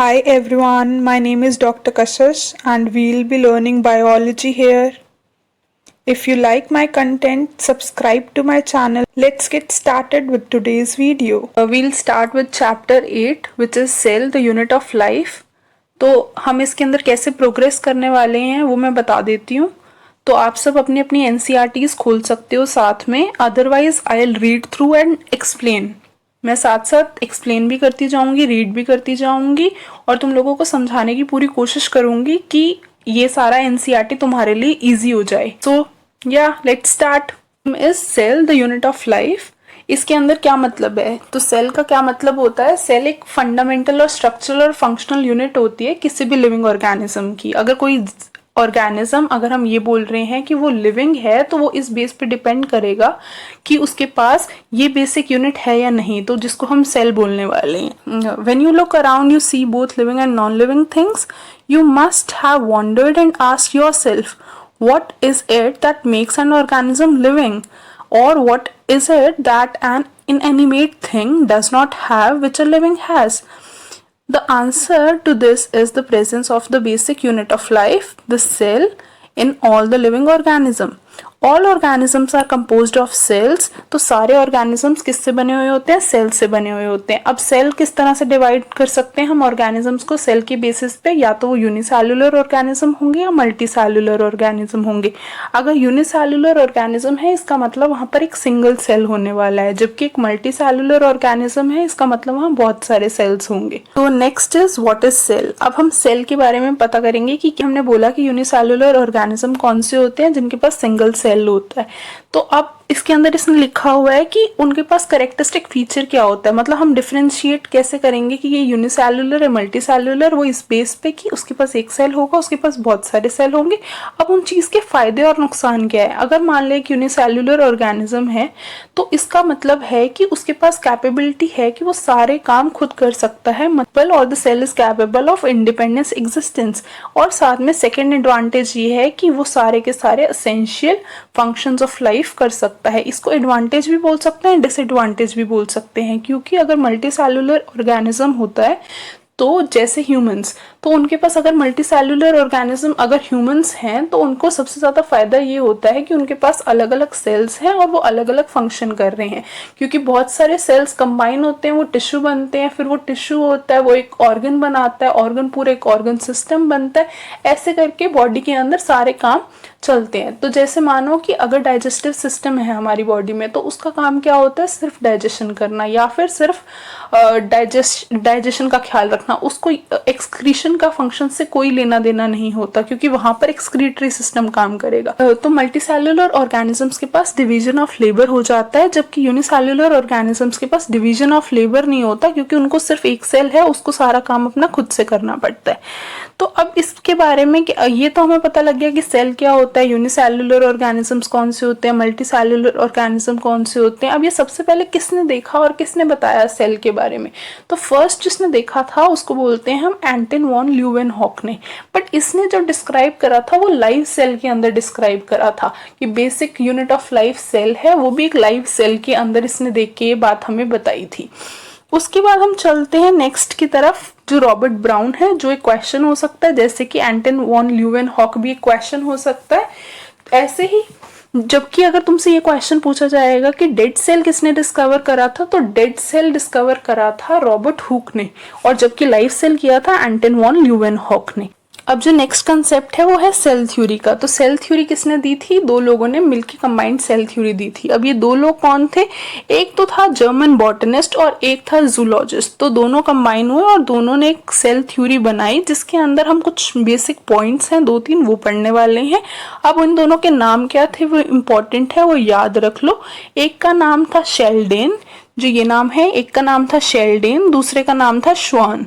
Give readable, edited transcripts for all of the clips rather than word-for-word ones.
Hi everyone, my name is Dr. Kashash and we'll be learning biology here. If you like my content, subscribe to my channel. Let's get started with today's video. We'll start with chapter 8 which is cell, the unit of life. तो हम इसके अंदर कैसे progress करने वाले हैं वो मैं बता देती हूँ. तो आप सब अपनी अपनी NCERTs खोल सकते हो साथ में, otherwise I will read through and explain. मैं साथ साथ एक्सप्लेन भी करती जाऊंगी, रीड भी करती जाऊंगी और तुम लोगों को समझाने की पूरी कोशिश करूंगी कि ये सारा NCERT तुम्हारे लिए इजी हो जाए. So yeah let's start. Is cell the unit of life. इसके अंदर क्या मतलब है? तो सेल का क्या मतलब होता है? सेल एक फंडामेंटल और स्ट्रक्चरल और फंक्शनल यूनिट होती है किसी भी लिविंग ऑर्गेनिज्म की. अगर कोई ऑर्गेनिज्म, अगर हम ये बोल रहे हैं कि वो लिविंग है, तो वो इस बेस पे डिपेंड करेगा कि उसके पास ये बेसिक यूनिट है या नहीं, तो जिसको हम सेल बोलने वाले हैं. When you look around you see both living and non living things. You must have wondered and asked yourself what is it that makes an organism living, or what is it that an inanimate thing does not have which a living has? The answer to this is the presence of the basic unit of life, the cell, in all the living organism. All organisms are composed of cells. तो सारे organisms किससे बने हुए होते हैं? Cell से बने हुए होते हैं. अब सेल किस तरह से डिवाइड कर सकते हैं हम organisms को? सेल के बेसिस पे या तो वो यूनिसेल्युलर ऑर्गेनिज्म होंगे या मल्टीसेल्युलर ऑर्गेनिज्म होंगे. अगर यूनिसेल्युलर ऑर्गेनिज्म है इसका मतलब वहां पर एक सिंगल सेल होने वाला है, जबकि एक मल्टीसेल्युलर ऑर्गेनिज्म है इसका मतलब वहां बहुत सारे सेल्स होंगे. तो next is what is cell. अब हम सेल के बारे में पता करेंगे कि हमने बोला कि यूनिसेल्युलर ऑर्गेनिज्म कौन से होते हैं जिनके पास सिंगल सेल होता है. तो अब इसके अंदर इसने लिखा हुआ है कि उनके पास कैरेक्टरिस्टिक फीचर क्या होता है. मतलब हम डिफरेंशिएट कैसे करेंगे कि ये यूनिसेल्युलर है मल्टीसेल्युलर, वो इस बेस पे कि उसके पास एक सेल होगा, उसके पास बहुत सारे सेल होंगे. अब उन चीज के फायदे और नुकसान क्या है? अगर मान ले कि यूनिसेल्युलर ऑर्गेनिज्म है तो इसका मतलब है कि उसके पास कैपेबिलिटी है कि वो सारे काम खुद कर सकता है, मतलब और the cell is capable of independence existence. और साथ में सेकेंड एडवांटेज ये है कि वो सारे के सारे एसेंशियल फंक्शंस ऑफ लाइफ कर सकता है. इसको एडवांटेज भी बोल सकते हैं, डिसएडवांटेज भी बोल सकते हैं, क्योंकि अगर मल्टीसेल्युलर ऑर्गेनिज्म होता है तो जैसे ह्यूमंस, तो उनके पास अगर मल्टीसेल्युलर ऑर्गेनिज्म अगर ह्यूमंस हैं तो उनको सबसे ज़्यादा फायदा ये होता है कि उनके पास अलग अलग सेल्स हैं और वो अलग अलग फंक्शन कर रहे हैं. क्योंकि बहुत सारे सेल्स कंबाइन होते हैं, वो टिश्यू बनते हैं, फिर वो टिश्यू होता है वो एक ऑर्गन बनाता है, ऑर्गन पूरा एक ऑर्गन सिस्टम बनता है. ऐसे करके बॉडी के अंदर सारे काम चलते हैं. तो जैसे मानो कि अगर डाइजेस्टिव सिस्टम है हमारी बॉडी में, तो उसका काम क्या होता है? सिर्फ डाइजेशन करना या फिर सिर्फ डाइजेशन का ख्याल रखना. उसको एक्सक्रीशन का फंक्शन से कोई लेना देना नहीं होता, क्योंकि वहां पर एक्सक्रीटरी सिस्टम काम करेगा. तो मल्टीसेल्युलर ऑर्गेनिजम्स के पास डिवीजन ऑफ लेबर हो जाता है, जबकि यूनिसेल्युलर ऑर्गेनिजम्स के पास डिवीजन ऑफ लेबर नहीं होता, क्योंकि उनको सिर्फ एक सेल है, उसको सारा काम अपना खुद से करना पड़ता है. तो अब इसके बारे में ये तो हमें पता लग गया कि सेल क्या होता है, यूनिसेल्युलर ऑर्गेनिजम्स कौन से होते हैं, मल्टीसेल्युलर ऑर्गेनिज्म कौन से होते हैं. अब ये सबसे पहले किसने देखा और किसने बताया सेल के बारे में? तो फर्स्ट जिसने देखा था उसको बोलते हैं हम एंटन वॉन ल्यूवेनहॉक ने. बट इसने जो डिस्क्राइब करा था वो लाइव सेल के अंदर डिस्क्राइब करा था कि basic unit of life cell है, वो भी एक लाइव सेल के अंदर इसने देख के ये बात हमें बताई थी. उसके बाद हम चलते हैं नेक्स्ट की तरफ, जो रॉबर्ट ब्राउन है, जो एक क्वेश्चन हो सकता है, जैसे कि एंटन वॉन ल्यूवेनहॉक भी एक क्वेश्चन हो सकता है. ऐसे ही जबकि अगर तुमसे ये क्वेश्चन पूछा जाएगा कि डेड सेल किसने डिस्कवर करा था, तो डेड सेल डिस्कवर करा था रॉबर्ट हुक ने, और जबकि लाइव सेल किया था एंटन वॉन ल्यूवेनहॉक ने. अब जो नेक्स्ट कंसेप्ट है वो है सेल थ्योरी का. तो सेल थ्योरी किसने दी थी? दो लोगों ने मिलकर कंबाइंड सेल थ्योरी दी थी. अब ये दो लोग कौन थे? एक तो था जर्मन बॉटनिस्ट और एक था जूलॉजिस्ट. तो दोनों कंबाइन हुए और दोनों ने एक सेल थ्योरी बनाई, जिसके अंदर हम कुछ बेसिक पॉइंट्स हैं 2-3 वो पढ़ने वाले हैं. अब उन दोनों के नाम क्या थे वो इम्पोर्टेंट है, वो याद रख लो. एक का नाम था शेल्डेन, जो ये नाम है, एक का नाम था शेल्डेन, दूसरे का नाम था श्वान.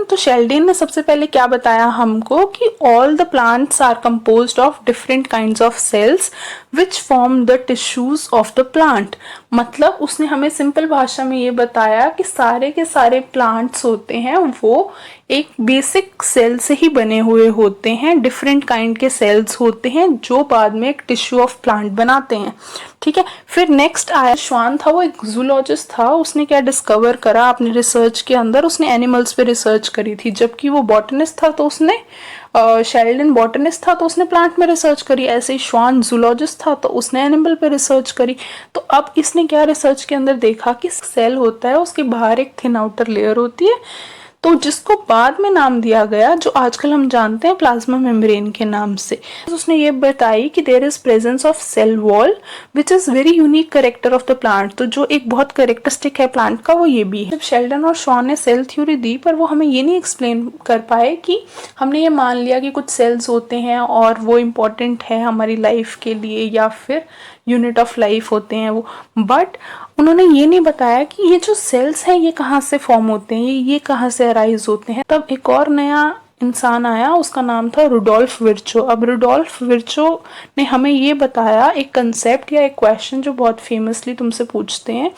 तो शेल्डेन ने सबसे पहले क्या बताया हमको कि all the plants are composed of different kinds of cells which form the tissues of the plant. मतलब उसने हमें सिंपल भाषा में ये बताया कि सारे के सारे प्लांट्स होते हैं वो एक बेसिक सेल से ही बने हुए होते हैं, डिफरेंट काइंड के सेल्स होते हैं जो बाद में एक टिश्यू ऑफ प्लांट बनाते हैं. ठीक है. फिर नेक्स्ट आया श्वान था, वो एक जूलॉजिस्ट जूलॉजिस्ट था उसने क्या डिस्कवर करा अपने रिसर्च के अंदर, उसने एनिमल्स पे रिसर्च करी थी, जबकि वो बॉटनिस्ट था तो उसने शेल्डन बॉटनिस्ट था तो उसने प्लांट में रिसर्च करी। ऐसे ही श्वान जूलॉजिस्ट था तो उसने एनिमल पे रिसर्च करी। तो अब इसने क्या रिसर्च के अंदर देखा कि सेल होता है, उसके बाहर एक थिन आउटर लेयर होती है, तो जिसको बाद में नाम दिया गया जो आजकल हम जानते हैं प्लाज्मा मेम्ब्रेन के नाम से। उसने ये बताई कि there is presence of cell wall which is very unique character of the plant. तो जो एक बहुत करेक्टरिस्टिक है प्लांट का वो ये भी है। जब शेल्डन और शॉन ने सेल थ्योरी दी पर वो हमें ये नहीं एक्सप्लेन कर पाए कि हमने ये मान लिया कि कुछ सेल्स होते हैं और वो इम्पोर्टेंट है हमारी लाइफ के लिए या फिर यूनिट ऑफ लाइफ होते हैं वो, बट उन्होंने ये नहीं बताया कि ये जो सेल्स हैं ये कहाँ से फॉर्म होते हैं, ये कहाँ से अराइज होते हैं। तब एक और नया इंसान आया, उसका नाम था रुडोल्फ विर्चो। अब रुडोल्फ विर्चो ने हमें ये बताया एक कंसेप्ट या एक क्वेश्चन जो बहुत फेमसली तुमसे पूछते हैं,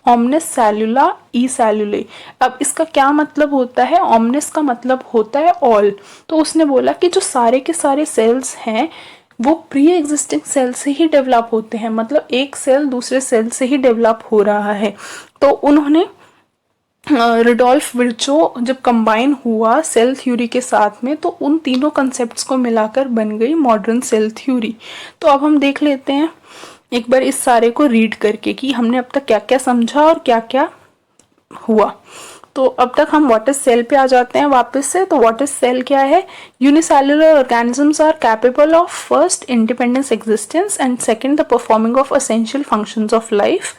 ओमनिस सेलुला ई सेलुले। अब इसका क्या मतलब होता है? ओमनिस का मतलब होता है ऑल। तो उसने बोला कि जो सारे के सारे सेल्स हैं वो प्री एग्जिस्टिंग सेल से ही डेवलप होते हैं, मतलब एक सेल दूसरे सेल से ही डेवलप हो रहा है। तो उन्होंने रुडोल्फ विर्चो जब कंबाइन हुआ सेल थ्योरी के साथ में तो उन तीनों कंसेप्ट्स को मिलाकर बन गई मॉडर्न सेल थ्योरी। तो अब हम देख लेते हैं एक बार इस सारे को रीड करके कि हमने अब तक क्या क्या समझा और क्या क्या हुआ। तो अब तक हम व्हाट इज सेल पे आ जाते हैं वापस से। तो व्हाट इज सेल क्या है? Unicellular organisms are capable of first independence existence and second the performing of essential functions of life.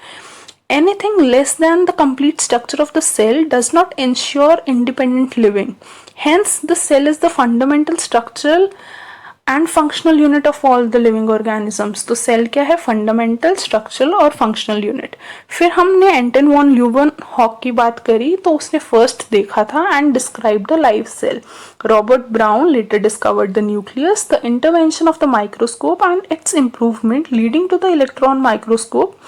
Anything less than the complete structure of the cell does not ensure independent living. Hence, the cell is the fundamental structural and functional unit of all the living organisms. तो cell क्या है? Fundamental, structural और functional unit. फिर हमने एंटन von Leeuwenhoek की बात करी तो उसने फर्स्ट देखा था and describe the life cell. Robert Brown later discovered the nucleus. The intervention of the microscope and its improvement leading to the electron microscope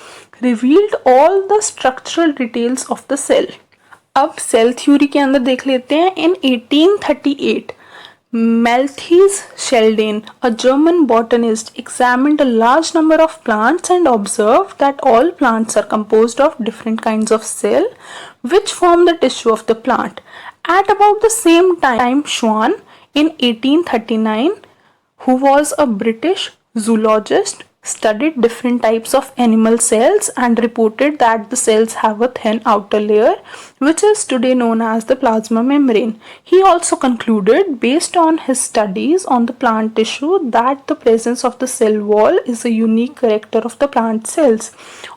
revealed all the structural details of the cell. अब cell theory के अंदर देख लेते हैं। In 1838, Malthus Sheldon, a German botanist, examined a large number of plants and observed that all plants are composed of different kinds of cell which form the tissue of the plant. At about the same time, Schwann in 1839, who was a British zoologist, studied different types of animal cells and reported that the cells have a thin outer layer which is today known as the plasma membrane. He also concluded based on his studies on the plant tissue that the presence of the cell wall is a unique character of the plant cells.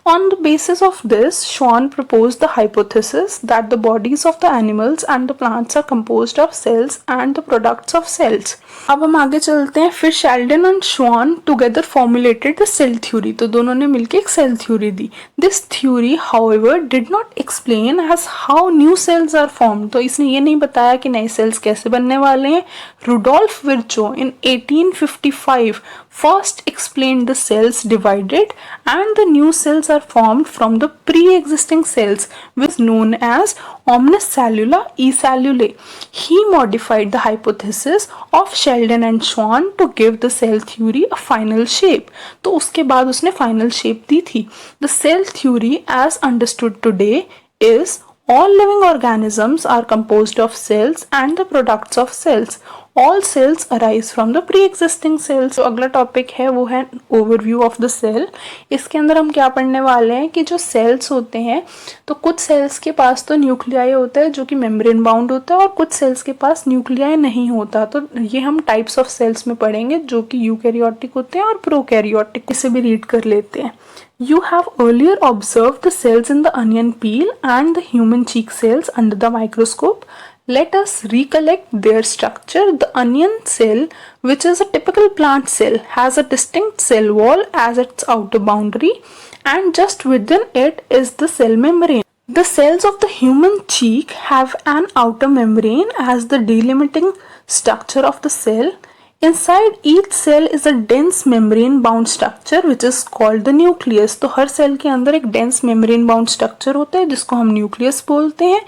On the basis of this, Schwann proposed the hypothesis that the bodies of the animals and the plants are composed of cells and the products of cells. अब हम आगे चलते हैं। फिर Sheldon and Schwann together formulated the cell theory. तो दोनों ने मिलकर एक सेल थ्योरी दी। This theory however did not explain as how new cells are form. तो इसने ये नहीं बताया कि नए सेल्स कैसे बनने वाले हैं। Rudolf Virchow in 1855 first explained the cells divided and the new cells are formed from the pre-existing cells which is known as omnis cellula e cellulae. He modified the hypothesis of Sheldon and Schwann to give the cell theory a final shape. तो उसके बाद उसने final shape दी थी। The cell theory as understood today is all living organisms are composed of cells and the products of cells. All cells arise from the pre-existing cells. तो अगला topic है वो है ओवरव्यू ऑफ द सेल। इसके अंदर हम क्या पढ़ने वाले हैं कि जो सेल्स होते हैं तो कुछ सेल्स के पास तो न्यूक्लियाई होता है जो कि मेम्ब्रेन बाउंड होता है और कुछ सेल्स के पास न्यूक्लियाई नहीं होता। तो ये हम टाइप्स ऑफ सेल्स में पढ़ेंगे जो कि यूकैरियोटिक होते हैं और प्रोकैरियोटिक। इसे भी रीड कर लेते हैं। You have earlier observed the cells in the onion peel and the human cheek cells under the microscope. Let us recollect their structure. The onion cell, which is a typical plant cell, has a distinct cell wall as its outer boundary, and just within it is the cell membrane. The cells of the human cheek have an outer membrane as the delimiting structure of the cell. Inside each cell is a dense membrane bound structure which is called the nucleus. तो हर cell के अंदर एक dense membrane bound structure होता है जिसको हम nucleus बोलते हैं।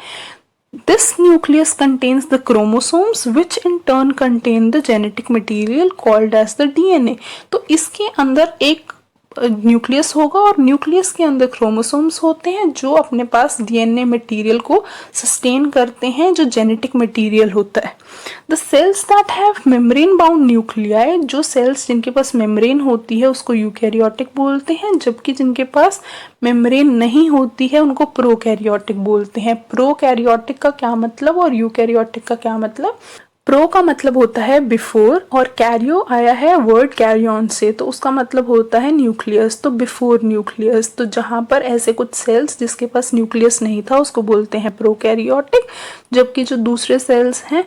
This nucleus contains the chromosomes which in turn contain the genetic material called as the DNA. तो इसके अंदर एक न्यूक्लियस होगा और न्यूक्लियस के अंदर क्रोमोसोम्स होते हैं जो अपने पास डीएनए मटेरियल को सस्टेन करते हैं, जो जेनेटिक मटेरियल होता है। The cells that have membrane bound nuclei, जो सेल्स जिनके पास मेम्ब्रेन होती है उसको यूकैरियोटिक बोलते हैं, जबकि जिनके पास मेम्ब्रेन नहीं होती है उनको प्रोकैरियोटिक बोलते हैं। प्रोकैरियोटिक का क्या मतलब और यूकैरियोटिक का क्या मतलब? प्रो का मतलब होता है बिफोर और कैरियो आया है वर्ड कैरियन से, तो उसका मतलब होता है न्यूक्लियस, तो बिफोर न्यूक्लियस। तो जहां पर ऐसे कुछ सेल्स जिसके पास न्यूक्लियस नहीं था उसको बोलते हैं प्रोकैरियोटिक, जबकि जो दूसरे सेल्स हैं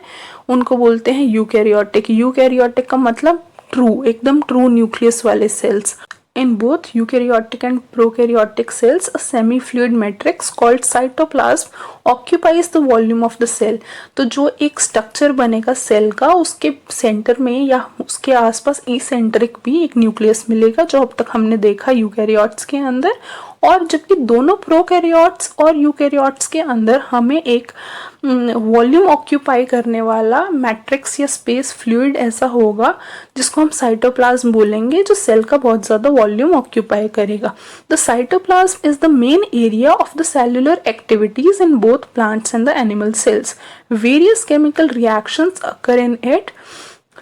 उनको बोलते हैं यूकैरियोटिक। यूकैरियोटिक का मतलब ट्रू, एकदम ट्रू न्यूक्लियस वाले sales. In both eukaryotic and prokaryotic cells, a semi-fluid matrix called cytoplasm occupies the volume of the cell. तो जो एक स्ट्रक्चर बनेगा सेल का, उसके सेंटर में या उसके आसपास इसेंट्रिक भी एक न्यूक्लियस मिलेगा, जो अब तक हमने देखा यूकैरियोट्स के अंदर। और जबकि दोनों प्रोकैरियोट्स और यूकैरियोट्स के अंदर हमें एक वॉल्यूम ऑक्यूपाई करने वाला मैट्रिक्स या स्पेस फ्लूइड ऐसा होगा जिसको हम साइटोप्लाज्म बोलेंगे, जो सेल का बहुत ज़्यादा वॉल्यूम ऑक्यूपाई करेगा। The cytoplasm is the main area of the cellular activities in both plants and the animal cells. Various chemical reactions occur in it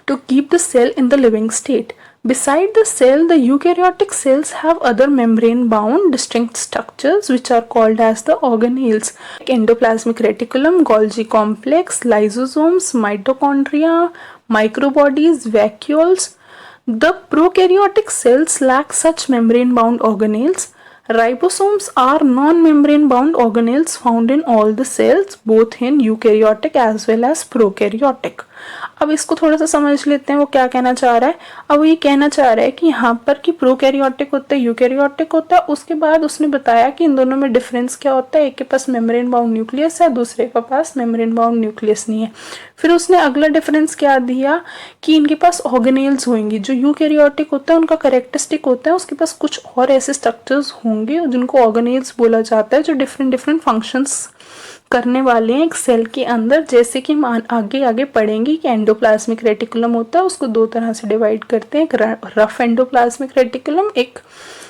to keep the cell in the living state. Beside the cell, the eukaryotic cells have other membrane-bound distinct structures which are called as the organelles. Endoplasmic reticulum, Golgi complex, lysosomes, mitochondria, microbodies, vacuoles. The prokaryotic cells lack such membrane-bound organelles. Ribosomes are non-membrane-bound organelles found in all the cells, both in eukaryotic as well as prokaryotic. अब इसको थोड़ा सा समझ लेते हैं वो क्या कहना चाह रहा है। अब वो ये कहना चाह रहा है कि यहाँ पर कि प्रोकैरियोटिक होता है, यूकैरियोटिक होता है, उसके बाद उसने बताया कि इन दोनों में डिफरेंस क्या होता है। एक के पास मेम्ब्रेन बाउंड न्यूक्लियस है, दूसरे के पास मेम्ब्रेन बाउंड न्यूक्लियस नहीं है। फिर उसने अगला डिफरेंस क्या दिया कि इनके पास ऑर्गेनेल्स होंगी। जो यूकैरियोटिक होता है उनका कैरेक्टरिस्टिक होता है उसके पास कुछ और ऐसे स्ट्रक्चर्स होंगे जिनको ऑर्गेनेल्स बोला जाता है, जो डिफरेंट डिफरेंट फंक्शंस करने वाले हैं एक सेल के अंदर। जैसे कि हम आगे आगे पढ़ेंगे कि एंडोप्लाज्मिक रेटिकुलम होता है, उसको दो तरह से डिवाइड करते हैं, एक रफ एंडोप्लाज्मिक रेटिकुलम, एक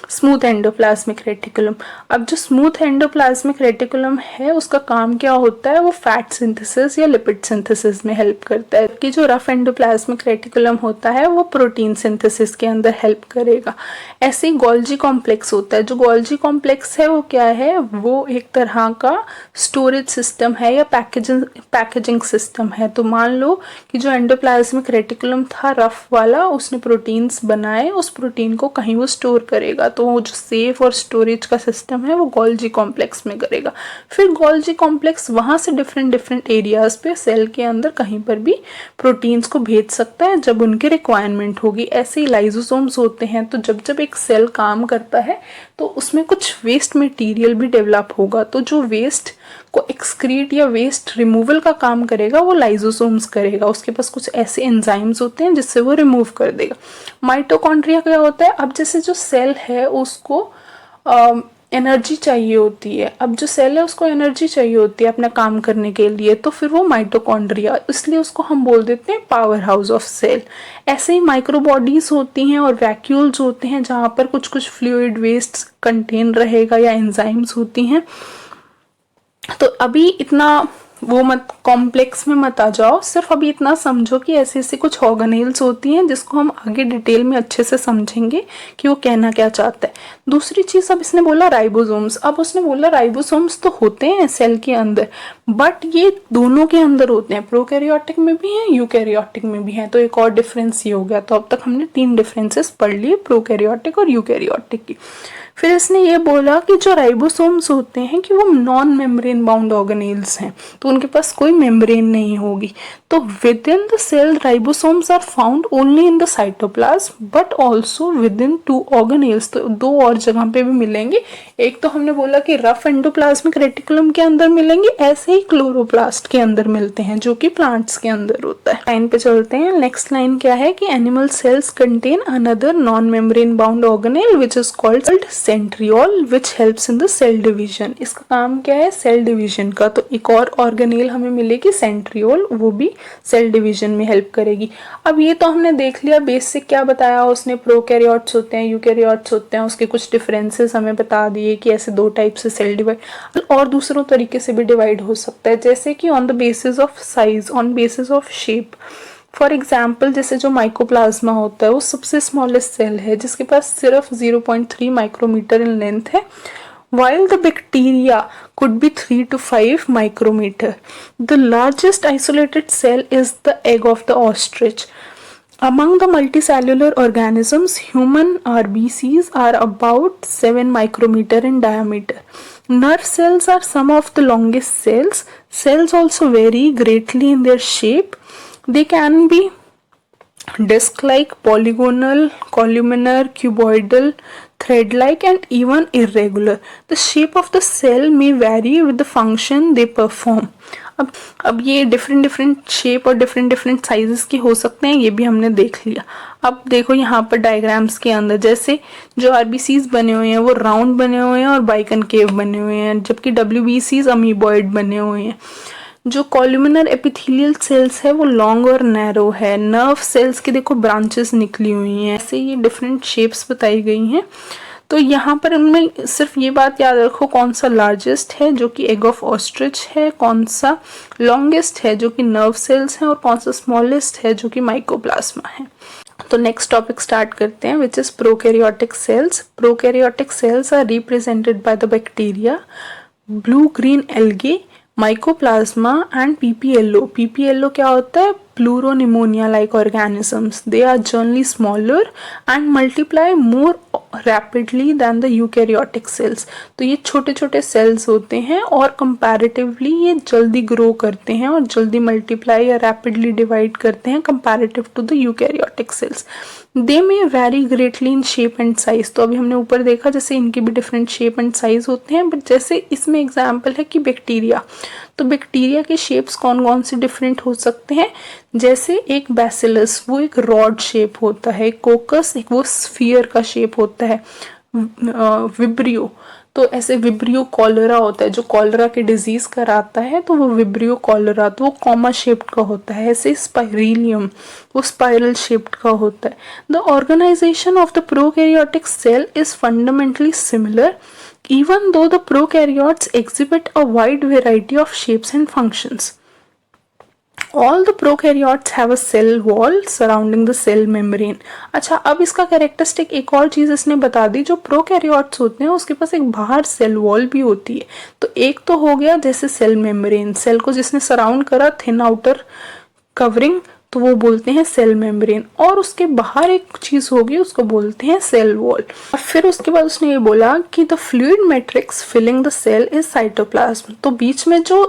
स्मूथ एंडोप्लाज्मिक रेटिकुलम। अब जो स्मूथ एंडोप्लाज्मिक रेटिकुलम है उसका काम क्या होता है, वो फैट सिंथेसिस या लिपिड सिंथेसिस में हेल्प करता है, कि जो रफ एंडोप्लाज्मिक रेटिकुलम होता है वो प्रोटीन सिंथेसिस के अंदर हेल्प करेगा। ऐसे ही गोल्जी कॉम्प्लेक्स होता है। जो गोल्जी कॉम्प्लेक्स है वो क्या है, वो एक तरह का स्टोरेज सिस्टम है या पैकेजिंग सिस्टम है। तो मान लो कि जो एंडोप्लाज्मिक रेटिकुलम था रफ वाला, उसने प्रोटीन्स बनाए, उस प्रोटीन को कहीं वो स्टोर करेगा, तो वो जो सेफ और स्टोरेज का सिस्टम है वो गोल्जी कॉम्प्लेक्स में करेगा। फिर गोल्जी कॉम्प्लेक्स वहां से डिफरेंट डिफरेंट एरियाज पे सेल के अंदर कहीं पर भी प्रोटीन्स को भेज सकता है जब उनकी रिक्वायरमेंट होगी। ऐसे ही लाइसोसोम्स होते हैं, तो जब जब एक सेल काम करता है तो उसमें कुछ वेस्ट मटेरियल भी डेवलप होगा, तो जो वेस्ट को एक्सक्रीट या वेस्ट रिमूवल का काम करेगा वो लाइसोसोम्स करेगा। उसके पास कुछ ऐसे एंजाइम्स होते हैं जिससे वो रिमूव कर देगा। माइटोकॉन्ड्रिया क्या होता है, अब जैसे जो सेल है उसको एनर्जी चाहिए होती है, अब जो सेल है उसको एनर्जी चाहिए होती है अपना काम करने के लिए, तो फिर वो माइटोकॉन्ड्रिया, इसलिए उसको हम बोल देते हैं पावर हाउस ऑफ सेल। ऐसे ही माइक्रोबॉडीज होती हैं और वैक्यूल्स होते हैं जहाँ पर कुछ कुछ फ्लूइड वेस्ट कंटेन रहेगा या एंजाइम्स होती हैं। तो अभी इतना वो मत कॉम्प्लेक्स में मत आ जाओ, सिर्फ अभी इतना समझो कि ऐसी ऐसी कुछ ऑर्गेनेल्स होती हैं जिसको हम आगे डिटेल में अच्छे से समझेंगे कि वो कहना क्या चाहता है। दूसरी चीज, अब इसने बोला राइबोसोम्स। अब उसने बोला राइबोसोम्स तो होते हैं सेल के अंदर, बट ये दोनों के अंदर होते हैं, प्रोकैरियोटिक में भी हैं यूकैरियोटिक में भी हैं। तो एक और डिफरेंस ये हो गया। तो अब तक हमने 3 डिफरेंसेस पढ़ लिए, प्रोकैरियोटिक और यूकैरियोटिक की। फिर इसने ये बोला कि जो राइबोसोम्स होते हैं कि वो नॉन मेम्ब्रेन बाउंड ऑर्गेनेल्स हैं, तो उनके पास कोई मेम्ब्रेन नहीं होगी। तो within the cell ribosomes are found only in the cytoplasm but also within 2 organelles. तो 2 और जगह पे भी मिलेंगे। एक तो हमने बोला कि रफ एंडोप्लाज्मिक रेटिकुलम के अंदर मिलेंगे, ऐसे ही क्लोरोप्लास्ट के अंदर मिलते हैं जो कि प्लांट्स के अंदर होता है। लाइन पे चलते हैं। नेक्स्ट लाइन क्या है कि animal cells contain another non membrane bound organelle which is called centriole which helps in the cell division. इसका काम क्या है? सेल डिवीजन का। तो एक और ऑर्गेनेल हमें मिलेगी सेंट्रियोल, वो भी सेल डिवीजन में हेल्प करेगी। अब ये तो हमने देख लिया बेसिक, क्या बताया उसने, प्रोकैरियोट्स होते हैं, यूकैरियोट्स होते हैं, उसके कुछ डिफरेंसेस हमें बता दिए कि ऐसे दो टाइप से सेल डिवाइड और दूसरों तरीके से भी डिवाइड हो सकता है, जैसे कि on the basis of size, on basis of shape. For example जैसे जो माइकोप्लाज्मा होता है वो सबसे स्मॉलेस्ट सेल है जिसके पास सिर्फ 0.3 माइक्रोमीटर इन लेंथ है, while the bacteria could be 3 to 5 micrometer. The largest isolated cell is the egg of the ostrich. Among the multicellular organisms, human RBCs are about 7 micrometer in diameter. Nerve cells are some of the longest cells. Cells also vary greatly in their shape. They can be disc-like, polygonal, columnar, cuboidal, thread-like and even irregular. The shape of the cell may vary with the function they perform. अब ये different shape और different sizes के हो सकते हैं, ये भी हमने देख लिया। अब देखो यहाँ पर डायग्राम्स के अंदर जैसे जो आरबीसीज बने हुए हैं वो राउंड बने हुए हैं और बाइकनकेव बने हुए हैं, जबकि डब्ल्यूबीसीज अमीबॉइड बने हुए हैं। जो कॉलुमिनर एपिथेलियल सेल्स है वो लॉन्ग और नैरो है। नर्व सेल्स की देखो ब्रांचेस निकली हुई हैं, ऐसे ये डिफरेंट शेप्स बताई गई हैं। तो यहाँ पर इनमें सिर्फ ये बात याद रखो कौन सा लार्जेस्ट है जो कि एग ऑफ ऑस्ट्रिच है, कौन सा लॉन्गेस्ट है जो कि नर्व सेल्स है और कौन सा स्मॉलेस्ट है जो कि माइकोप्लाज्मा है। तो नेक्स्ट टॉपिक स्टार्ट करते हैं which is prokaryotic cells. Prokaryotic cells are represented by the bacteria, blue green algae, mycoplasma and PPLO. PPLO क्या होता है? Pleuropneumonia like organisms. They are generally smaller and multiply more rapidly than the eukaryotic cells. तो ये छोटे छोटे sales होते हैं और कंपैरेटिवली ये जल्दी ग्रो करते हैं और जल्दी मल्टीप्लाई या रैपिडली डिवाइड करते हैं comparative to the eukaryotic cells. They may vary greatly in shape and size. तो अभी हमने ऊपर देखा जैसे इनके भी डिफरेंट शेप एंड साइज होते हैं, बट जैसे इसमें एग्जाम्पल है कि बैक्टीरिया, तो बैक्टीरिया के शेप्स कौन कौन से डिफरेंट हो सकते हैं। जैसे एक बैसिलस वो एक रॉड शेप होता है, कोकस एक वो स्फीयर का शेप होता है, विब्रियो तो ऐसे विब्रियो कॉलरा होता है जो कॉलरा के डिजीज कराता है, तो वो विब्रियो कॉलरा तो वो कॉमा शेप्ड का होता है। ऐसे स्पाइरेलियम वो स्पाइरल शेप्ड का होता है। The organisation of the prokaryotic cell is fundamentally similar even though the prokaryotes exhibit a wide variety of shapes and functions. All the prokaryotes have a cell wall surrounding the cell membrane. अच्छा, अब इसका characteristic एक और चीज इसने बता दी, जो prokaryotes होते हैं उसके पास एक बाहर सेल वॉल भी होती है। तो एक तो हो गया जैसे सेल मेम्ब्रेन, सेल को जिसने सराउंड करा, थिन आउटर कवरिंग, तो वो बोलते हैं सेल मेम्ब्रेन, और उसके बाहर एक चीज होगी उसको बोलते हैं सेल वॉल। और फिर उसके बाद उसने ये बोला कि the fluid matrix filling the cell is cytoplasm. तो बीच में जो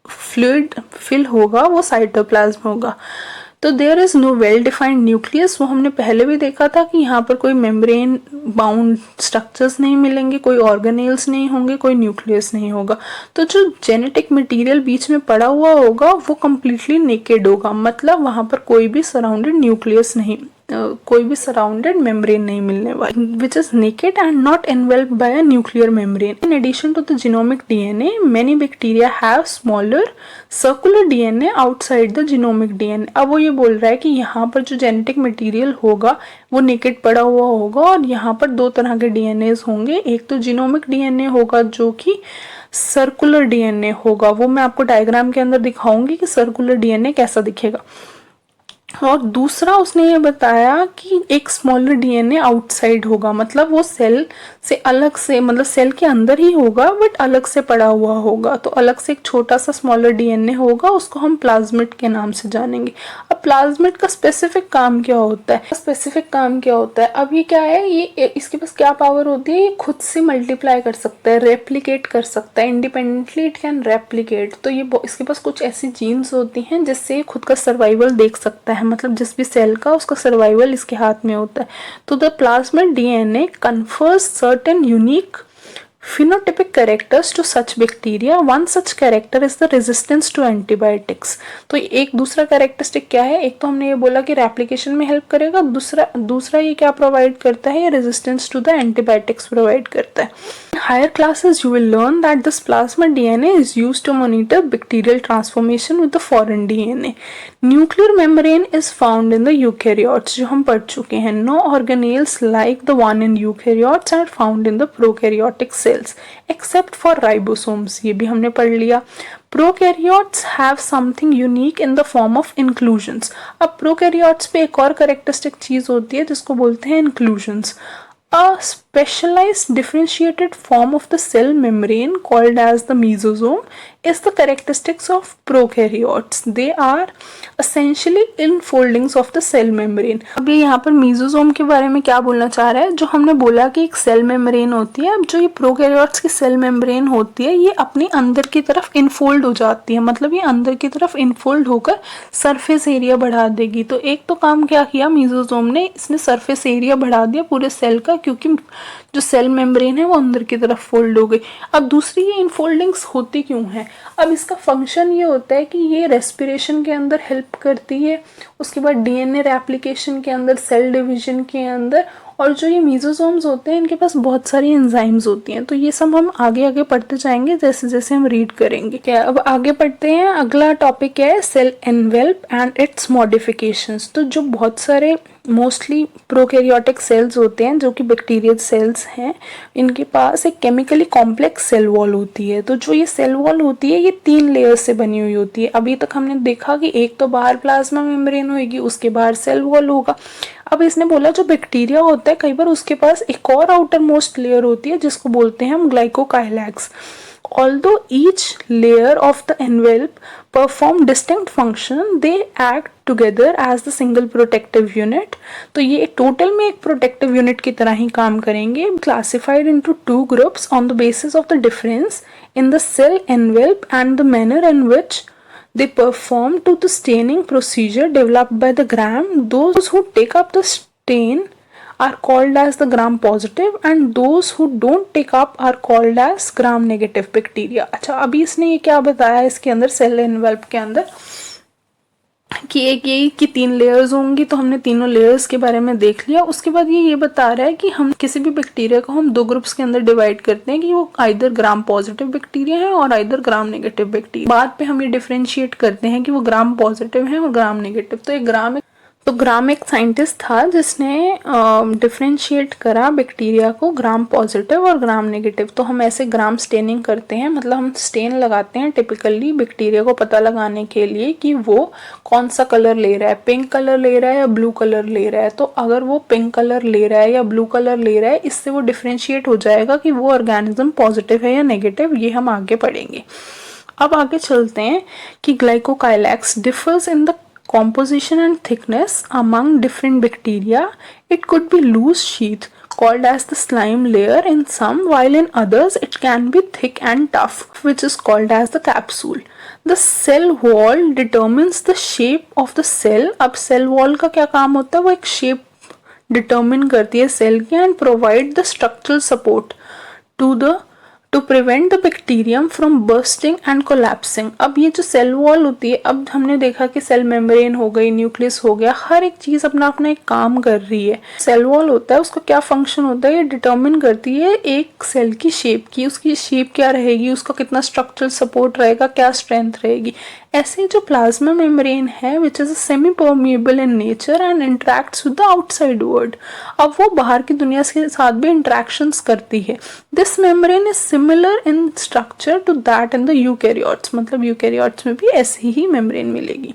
फ्लूइड फिल होगा वो साइटोप्लाज्म होगा। तो there is no well defined nucleus, वो हमने पहले भी देखा था कि यहाँ पर कोई मेम्ब्रेन बाउंड स्ट्रक्चर्स नहीं मिलेंगे, कोई ऑर्गेनेल्स नहीं होंगे, कोई न्यूक्लियस नहीं होगा। तो जो जेनेटिक मटेरियल बीच में पड़ा हुआ होगा वो कम्प्लीटली नेकेड होगा, मतलब वहाँ पर कोई भी सराउंडेड न्यूक्लियस नहीं, कोई भी सराउंडेड मेम्ब्रेन नहीं मिलने वाली, which is naked and not enveloped by a nuclear membrane. In addition to the genomic DNA, many bacteria have smaller circular DNA outside the genomic DNA. अब वो ये बोल रहा है कि यहाँ पर जो जेनेटिक मटेरियल होगा वो नेकेड पड़ा हुआ होगा और यहाँ पर दो तरह के डीएनए होंगे। एक तो जीनोमिक डीएनए होगा जो कि सर्कुलर डीएनए होगा, वो मैं आपको डायग्राम के अंदर दिखाऊंगी कि सर्कुलर डीएनए कैसा दिखेगा। और दूसरा उसने ये बताया कि एक स्मॉलर डीएनए आउटसाइड होगा, मतलब वो सेल से अलग से, मतलब सेल के अंदर ही होगा बट अलग से पड़ा हुआ होगा। तो अलग से एक छोटा सा स्मॉलर डीएनए होगा, उसको हम प्लाज्मिड के नाम से जानेंगे। अब प्लाज्मिड का स्पेसिफिक काम क्या होता है? स्पेसिफिक काम क्या होता है? अब ये क्या है, ये इसके पास क्या पावर होती है, ये खुद से मल्टीप्लाई कर सकता है, रेप्लिकेट कर सकता है, इंडिपेंडेंटली इट कैन रेप्लिकेट। तो ये इसके पास कुछ ऐसी जीन्स होती हैं जिससे खुद का सर्वाइवल देख सकता है, मतलब जिस भी सेल का उसका सर्वाइवल इसके हाथ में होता है। तो the plasmid DNA confers certain unique Phenotypic characters to such bacteria, one such character is the resistance to antibiotics. तो एक दूसरा कैरेक्टरिस्टिक क्या है, एक तो हमने ये बोला कि रेप्लिकेशन में हेल्प करेगा, दूसरा ये क्या प्रोवाइड करता है, ये resistance to the antibiotics provide करता है. Higher classes you will learn that this plasma DNA is used to monitor bacterial transformation with the foreign DNA. Nuclear membrane is found in the eukaryotes, जो हम पढ़ चुके हैं. No organelles like the one in eukaryotes are found in the prokaryotic cells except for ribosomes, ये भी हमने पढ़ लिया. Prokaryotes have something unique in the form of inclusions. अब prokaryotes पे एक और कैरेक्टरिस्टिक चीज होती है जिसको बोलते हैं inclusions. A specialized differentiated form of the cell membrane called as the mesosome is the characteristics of prokaryotes. They are essentially infoldings of the cell membrane. अब ये यहाँ पर mesosome के बारे में क्या बोलना चाह रहा है, जो हमने बोला कि एक सेल मेम्ब्रेन होती है, अब जो ये प्रोकैरियोट्स की सेल मेम्ब्रेन होती है ये अपनी अंदर की तरफ इनफोल्ड हो जाती है, मतलब ये अंदर की तरफ इनफोल्ड होकर सरफेस एरिया बढ़ा देगी. तो एक तो काम क्या किया मेसोसोम ने, इसने सरफेस एरिया बढ़ा दिया पूरे सेल का, क्योंकि जो सेल मेम्ब्रेन है वो अंदर की तरफ फोल्ड हो गई. अब दूसरी ये इनफोल्डिंग्स होती क्यों है, अब इसका फंक्शन ये होता है कि ये रेस्पिरेशन के अंदर हेल्प करती है, उसके बाद डीएनए रेप्लिकेशन के अंदर, सेल डिवीजन के अंदर, और जो ये मेसोसोम्स होते हैं इनके पास बहुत सारी एंजाइम्स होती हैं. तो ये सब हम आगे आगे पढ़ते जाएंगे जैसे जैसे हम रीड करेंगे. क्या अब आगे पढ़ते हैं. अगला टॉपिक है cell envelop and it's modifications. तो जो बहुत सारे मोस्टली प्रोकैरियोटिक सेल्स होते हैं जो कि बैक्टीरियल सेल्स हैं, इनके पास एक केमिकली कॉम्प्लेक्स सेल वॉल होती है. तो जो ये सेल वॉल होती है ये 3 लेयर्स से बनी हुई होती है. अभी तक हमने देखा कि एक तो बाहर प्लाज्मा मेम्ब्रेन होगी, उसके बाहर सेल वॉल होगा. अब इसने बोला जो बैक्टीरिया होता है कई बार उसके पास एक और आउटर मोस्ट लेयर होती है जिसको बोलते हैं हम ग्लाइकोकाइलैक्स. Although each layer of the envelope perform distinct function, they act together as the single protective unit. तो ये टोटल में एक protective unit की तरह ही काम करेंगे. Classified into 2 groups on the basis of the difference in the cell envelope and the manner in which they perform to the staining procedure developed by the Gram. Those who take up the stain are called as the gram positive and those who don't take up are called as gram negative bacteria. अच्छा, अभी इसने ये क्या बताया इसके अंदर cell envelop के अंदर कि एक यही कि 3 लेयर्स होंगी. तो हमने तीनों लेयर्स के बारे में देख लिया. उसके बाद ये बता रहा है कि हम किसी भी बैक्टीरिया को हम 2 ग्रुप्स के अंदर डिवाइड करते हैं कि वो आइदर ग्राम पॉजिटिव बैक्टीरिया है और आइदर ग्राम नेगेटिव बैक्टीरिया. बाद पे हम ये डिफरेंशिएट करते हैं कि वो ग्राम पॉजिटिव है और ग्राम नेगेटिव. तो ग्राम एक साइंटिस्ट था जिसने डिफरेंशिएट करा बैक्टीरिया को ग्राम पॉजिटिव और ग्राम नेगेटिव. तो हम ऐसे ग्राम स्टेनिंग करते हैं, मतलब हम स्टेन लगाते हैं टिपिकली बैक्टीरिया को पता लगाने के लिए कि वो कौन सा कलर ले रहा है, पिंक कलर ले रहा है या ब्लू कलर ले रहा है. तो अगर वो पिंक कलर ले रहा है या ब्लू कलर ले रहा है, इससे वो डिफरेंशिएट हो जाएगा कि वो ऑर्गेनिज्म पॉजिटिव है या नेगेटिव. ये हम आगे पढ़ेंगे. अब आगे चलते हैं कि glycocalyx differs in the composition and thickness among different bacteria. It could be loose sheath called as the slime layer in some, while in others it can be thick and tough, which is called as the capsule. The cell wall determines the shape of the cell. अब cell wall का क्या काम होता है, वो एक shape determine करती है cell की and provide the structural support to prevent the bacterium from bursting and collapsing. अब ये जो सेल वॉल होती है, अब हमने देखा कि सेल मेम्ब्रेन हो गई, न्यूक्लियस हो गया, हर एक चीज अपना अपना एक काम कर रही है. सेल वॉल होता है उसका क्या फंक्शन होता है, ये डिटरमिन करती है एक सेल की शेप की, उसकी शेप क्या रहेगी, उसका कितना स्ट्रक्चरल सपोर्ट रहेगा, क्या स्ट्रेंथ रहेगी. ऐसे जो प्लाज्मा मेम्ब्रेन है which is semi permeable in nature and interacts with the outside world. अब वो बाहर की दुनिया के साथ भी इंटरेक्शंस करती है. This membrane is similar in structure to that in the eukaryotes, मतलब यूकैरियोट्स में भी ऐसी ही मेम्ब्रेन मिलेगी.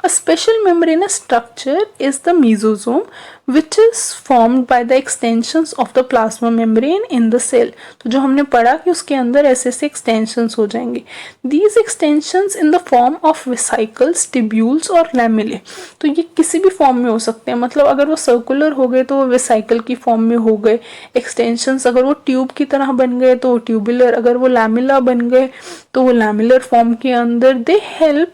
A special membranous structure is the mesosome, which is formed by the extensions of the plasma membrane in the cell. तो जो हमने पढ़ा कि उसके अंदर ऐसे ऐसे extensions हो जाएंगे. These extensions in the form of vesicles, tubules और lamellae. तो ये किसी भी फॉर्म में हो सकते हैं, मतलब अगर वो सर्कुलर हो गए तो वो वेसाइकल की फॉर्म में हो गए. एक्सटेंशंस अगर वो ट्यूब की तरह बन गए तो ट्यूबुलर, अगर वो लैमेला बन गए तो वो लैमेलर फॉर्म के अंदर. They help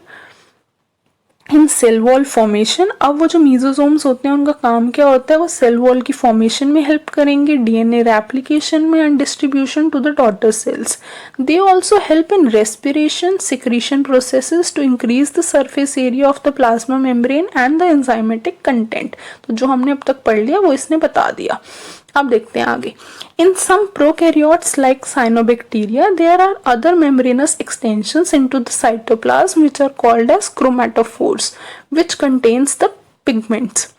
in cell wall formation. अब वो जो मीजोसोम्स होते हैं उनका काम क्या होता है, वो सेल वॉल की फॉर्मेशन में हेल्प करेंगे, डीएनए रेप्लिकेशन में and distribution to the daughter cells. They also help in respiration, secretion processes to increase the surface area of the plasma membrane and the enzymatic content. तो जो हमने अब तक पढ़ लिया वो इसने बता दिया। अब देखते हैं आगे। In some prokaryotes like cyanobacteria, there are other membranous extensions into the cytoplasm which are called as chromatophores, which contains the pigments.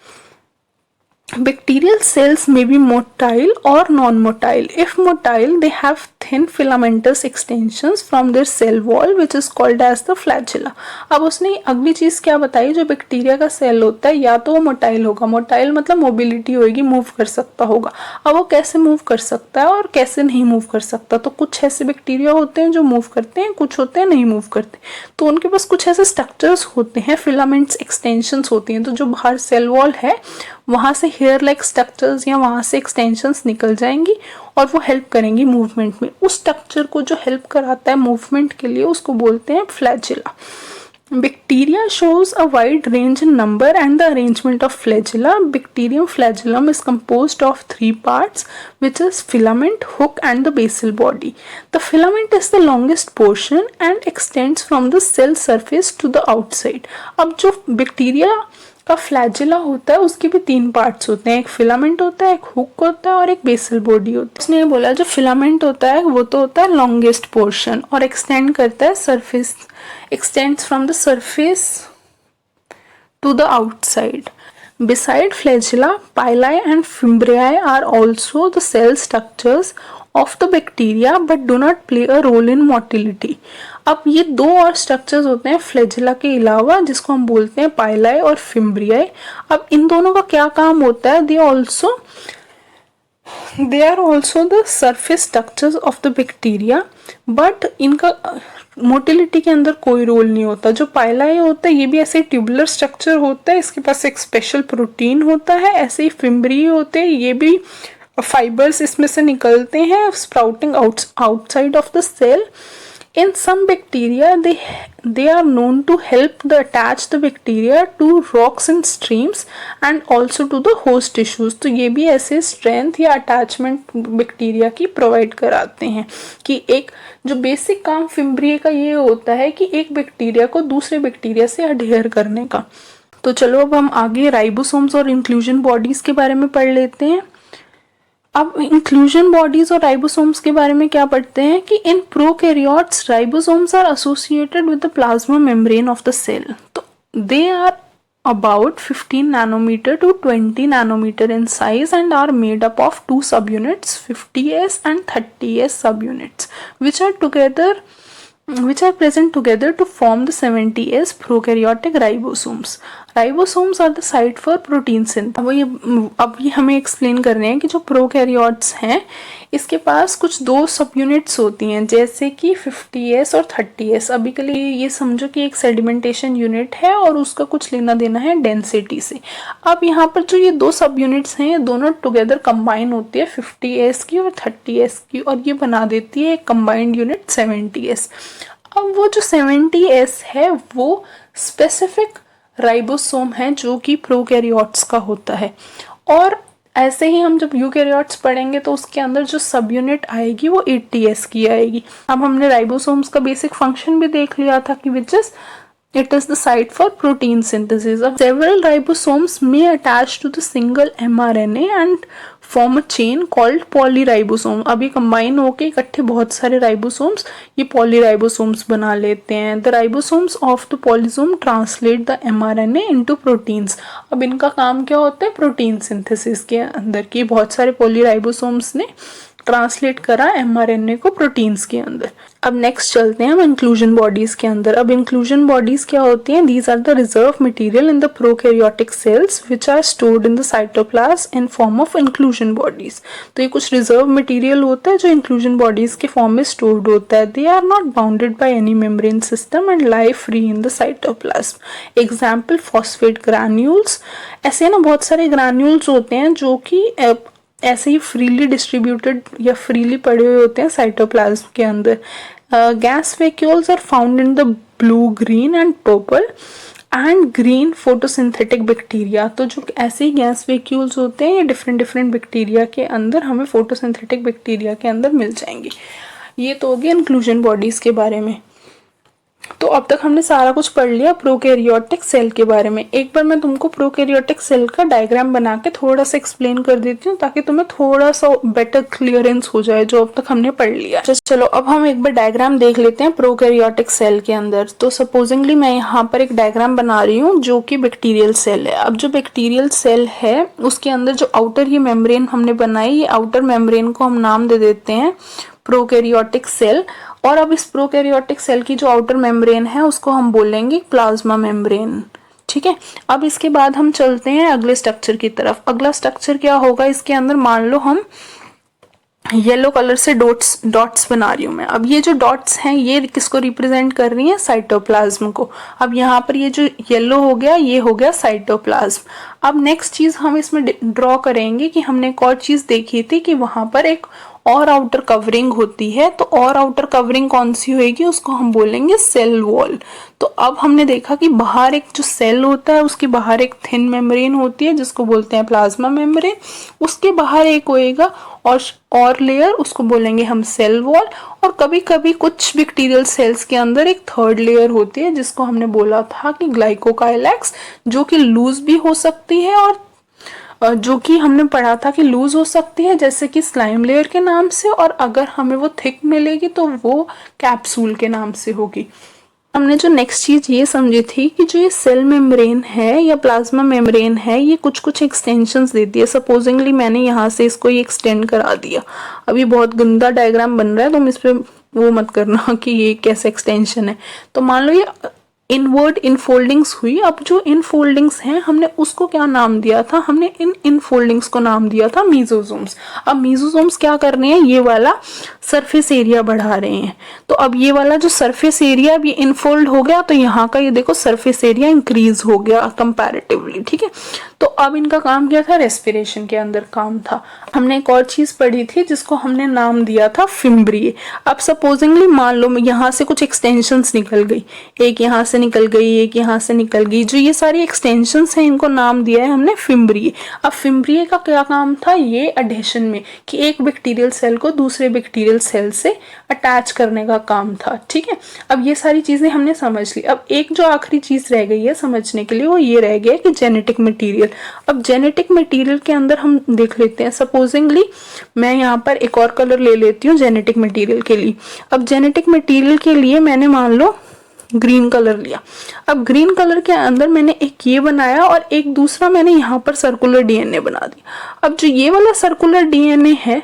Bacterial cells may be motile or non-motile. If motile, they have thin filamentous extensions from their cell wall which is called as the flagella. अब उसने अगली चीज क्या बताई, जो bacteria का cell होता है या तो वो मोटाइल होगा, मोटाइल मतलब मोबिलिटी होगी, मूव कर सकता होगा। अब वो कैसे मूव कर सकता है और कैसे नहीं मूव कर सकता, तो कुछ ऐसे बैक्टीरिया होते हैं जो मूव करते हैं, कुछ होते हैं नहीं मूव करते। तो उनके पास कुछ ऐसे स्ट्रक्चर्स होते हैं, फिलामेंट्स एक्सटेंशंस होती हैं, तो जो बाहर सेल वॉल है वहाँ से हेयर लाइक स्ट्रक्चर्स या वहाँ से एक्सटेंशंस निकल जाएंगी और वो हेल्प करेंगी मूवमेंट में। उस स्ट्रक्चर को जो हेल्प कराता है मूवमेंट के लिए उसको बोलते हैं flagella. Bacteria shows a wide range in number and the arrangement of flagella. Bacterium flagellum is composed of 3 parts, which is filament, hook and the basal body. The filament is the longest portion and extends from the cell surface to the outside. अब जो bacteria का flagella होता है उसके भी 3 parts होते हैं, एक फिलामेंट होता है, एक हुक होता है और एक बेसल बॉडी होती है। उसने ये बोला जो फिलामेंट होता है वो तो होता है लॉन्गेस्ट पोर्शन और एक्सटेंड करता है surface, extends from the surface to the outside. Beside flagella, pili and fimbriae are also the cell structures of the bacteria but do not play a role in motility. अब ये 2 और structures होते हैं flagella के अलावा जिसको हम बोलते हैं पाइलाई और फिम्ब्रियाई। अब इन दोनों का क्या काम होता है, they are also the surface structures of the bacteria but इनका मोटिलिटी के अंदर कोई रोल नहीं होता। जो पाइलाई होता है ये भी ऐसे ट्यूबुलर स्ट्रक्चर होता है, इसके पास एक स्पेशल प्रोटीन होता है। ऐसे ही फिम्ब्री होते हैं, ये भी फाइबर्स इसमें से निकलते हैं sprouting outside of the cell. In some bacteria, they are known to help attach the bacteria to rocks and streams and also to the host tissues. तो ये भी ऐसे स्ट्रेंथ या अटैचमेंट बैक्टीरिया की प्रोवाइड कराते हैं कि एक जो बेसिक काम फिम्ब्रिया का ये होता है कि एक बैक्टीरिया को दूसरे बैक्टीरिया से अडेयर करने का। तो चलो अब हम आगे राइबोसोम्स और इंक्लूजन बॉडीज के बारे में पढ़ लेते हैं। अब इंक्लूजन बॉडीज और राइबोसोम्स के बारे में क्या पढ़ते हैं कि in prokaryotes ribosomes are associated with the plasma membrane of the cell. तो they are about 15 nanometer to 20 nanometer in size and are made up of 2 subunits, 50s and 30s subunits, which are present together to form the 70s prokaryotic ribosomes. Ribosomes are the site for protein synthesis. अब ये हमें explain कर रहे हैं कि जो prokaryotes हैं इसके पास कुछ 2 सब यूनिट्स होती हैं जैसे कि 50s और 30s। अभी के लिए ये समझो कि एक सेडिमेंटेशन यूनिट है और उसका कुछ लेना देना है डेंसिटी से। अब यहाँ पर जो ये 2 सब यूनिट्स हैं ये दोनों टुगेदर कंबाइन होती है 50s की और 30s की और ये बना देती है एक कंबाइंड यूनिट 70s। अब वो जो 70s है वो स्पेसिफिक राइबोसोम है जो कि प्रोकैरियोट्स का होता है। और ऐसे ही हम जब यूकैरियोट्स पढ़ेंगे तो उसके अंदर जो सब यूनिट आएगी वो 80s की आएगी। अब हमने राइबोसोम्स का बेसिक फंक्शन भी देख लिया था कि which is it is the site for protein synthesis. Several ribosomes may attach to the single mRNA and form a chain called polyribosome. अभी combine होके इकट्ठे बहुत सारे ribosomes ये polyribosomes बना लेते हैं। The ribosomes of the polysome translate the mRNA into proteins. अब इनका काम क्या होता है, प्रोटीन सिंथेसिस के अंदर की बहुत सारे polyribosomes ने ट्रांसलेट करा mRNA को प्रोटीन्स के अंदर। अब नेक्स्ट चलते हैं हम इंक्लूजन बॉडीज के अंदर। अब इंक्लूजन बॉडीज क्या होती हैं, these are the reserve material in the prokaryotic cells which are stored in the cytoplasm in form of inclusion bodies. तो ये कुछ रिजर्व मटेरियल होता है जो इंक्लूजन बॉडीज के फॉर्म में स्टोर्ड होता है। They are not bounded by any membrane system and lie free in the cytoplasm. Example phosphate granules. ऐसे ना बहुत सारे ग्रैन्यूल्स होते हैं जो कि ऐसे ही फ्रीली डिस्ट्रीब्यूटेड या फ्रीली पड़े हुए होते हैं साइटोप्लाज्म के अंदर। Gas vacuoles are found in the blue, green and purple. And green photosynthetic bacteria. तो जो ऐसे ही गैस वैक्यूल्स होते हैं ये डिफरेंट डिफरेंट बैक्टीरिया के अंदर हमें फोटोसिंथेटिक बैक्टीरिया के अंदर मिल जाएंगे। ये तो हो गया इंक्लूजन बॉडीज के बारे में। तो अब तक हमने सारा कुछ पढ़ लिया प्रोकैरियोटिक सेल के बारे में। एक बार मैं तुमको प्रोकैरियोटिक सेल का डायग्राम बना के थोड़ा सा एक्सप्लेन कर देती हूँ ताकि तुम्हें थोड़ा सा बेटर क्लियरेंस हो जाए जो अब तक हमने पढ़ लिया। चलो अब हम एक बार डायग्राम देख लेते हैं प्रोकैरियोटिक सेल के अंदर। तो सपोजिंगली मैं यहाँ पर एक डायग्राम बना रही हूँ जो कि बैक्टीरियल सेल है। अब जो बैक्टीरियल सेल है उसके अंदर जो आउटर ये मेम्ब्रेन हमने बनाई, ये आउटर मेम्ब्रेन को हम नाम दे देते हैं प्रोकैरियोटिक सेल। और अब इस प्रोकैरियोटिक सेल की जो आउटर मेम्ब्रेन है उसको हम बोलेंगे प्लाज्मा मेम्ब्रेन। ठीक है, अब इसके बाद हम चलते हैं अगले स्ट्रक्चर की तरफ। अगला स्ट्रक्चर क्या होगा इसके अंदर, मान लो हम येलो कलर से डॉट्स बना रही हूँ मैं। अब ये जो डॉट्स हैं ये किसको रिप्रेजेंट कर रही है, साइटोप्लाज्म को। अब यहाँ पर ये जो येलो हो गया ये हो गया साइटोप्लाज्म। अब नेक्स्ट चीज हम इसमें ड्रॉ करेंगे कि हमने एक और चीज देखी थी कि वहां पर एक और आउटर कवरिंग होती है। तो और आउटर कवरिंग कौन सी होगी, उसको हम बोलेंगे सेल वॉल। तो अब हमने देखा कि बाहर एक जो सेल होता है उसके बाहर एक थिन मेम्ब्रेन होती है जिसको बोलते हैं प्लाज्मा मेम्ब्रेन। उसके बाहर एक होएगा और लेयर, उसको बोलेंगे हम सेल वॉल। और कभी कभी कुछ बैक्टीरियल सेल्स के अंदर एक थर्ड लेयर होती है जिसको हमने बोला था कि ग्लाइकोकाइलैक्स, जो कि लूज भी हो सकती है और जो कि हमने पढ़ा था कि लूज हो सकती है जैसे कि स्लाइम लेयर के नाम से, और अगर हमें वो थिक मिलेगी तो वो कैप्सूल के नाम से होगी। हमने जो नेक्स्ट चीज ये समझी थी कि जो ये सेल मेम्ब्रेन है या प्लाज्मा मेम्ब्रेन है ये कुछ कुछ एक्सटेंशंस देती है। सपोजिंगली मैंने यहाँ से इसको ये एक्सटेंड करा दिया। अभी बहुत गंदा डायग्राम बन रहा है, तुम इस पे वो मत करना कि ये कैसे एक्सटेंशन है। तो मान लो ये इनवर्ड इनफोल्डिंग्स हुई। अब जो इनफोल्डिंग्स हैं हमने उसको क्या नाम दिया था, हमने इन इनफोल्डिंग्स को नाम दिया था मीजोसोम्स। अब मीजोसोम्स क्या कर रहे हैं, ये वाला सरफेस एरिया बढ़ा रहे हैं। तो अब ये वाला जो सरफेस एरिया अब ये इनफोल्ड हो गया तो यहाँ का ये देखो सरफेस एरिया इंक्रीज हो गया कंपैरेटिवली। ठीक है, तो अब इनका काम क्या था, रेस्पिरेशन के अंदर काम था। हमने एक और चीज पढ़ी थी जिसको हमने नाम दिया था फिम्ब्रिए। अब सपोजिंगली मान लो यहाँ से कुछ एक्सटेंशंस निकल गई, एक यहाँ से निकल गई, एक यहाँ से निकल गई। जो ये सारी एक्सटेंशंस हैं इनको नाम दिया है हमने फिम्ब्रिए। अब फिम्ब्रिए का क्या काम था, ये एडेशन में कि एक बैक्टीरियल सेल को दूसरे बैक्टीरियल सेल से अटैच करने का काम था। ठीक है, अब ये सारी चीजें हमने समझ ली। अब एक जो आखिरी चीज रह गई है समझने के लिए वो ये रह गया कि जेनेटिक मटेरियल। अब जेनेटिक मटेरियल के अंदर हम देख लेते हैं। सपोजिंगली मैं यहाँ पर एक और कलर ले लेती हूँ जेनेटिक मटेरियल के लिए। अब जेनेटिक मटेरियल के लिए मैंने मान लो ग्रीन कलर लिया। अब ग्रीन कलर के अंदर मैंने एक ये बनाया और एक दूसरा मैंने यहाँ पर सर्कुलर डीएनए बना दिया। अब जो ये वाला सर्कुलर डीएनए है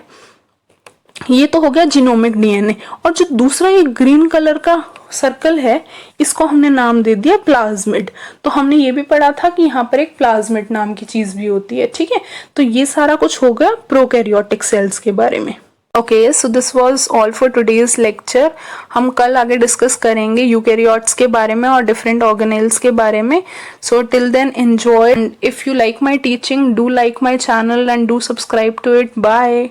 ये तो हो गया जीनोमिक डीएनए, और जो दूसरा ये ग्रीन कलर का सर्कल है इसको हमने नाम दे दिया प्लाज्मिड। तो हमने ये भी पढ़ा था कि यहाँ पर एक प्लाज्मिड नाम की चीज भी होती है। ठीक है, तो ये सारा कुछ हो गया प्रोकैरियोटिक सेल्स के बारे में। Okay, so this was all for today's lecture. हम कल आगे डिस्कस करेंगे यूकैरियोट्स के बारे में और डिफरेंट ऑर्गेनेल्स के बारे में। So till then enjoy, and if you like my teaching do like my channel and do subscribe to it. Bye.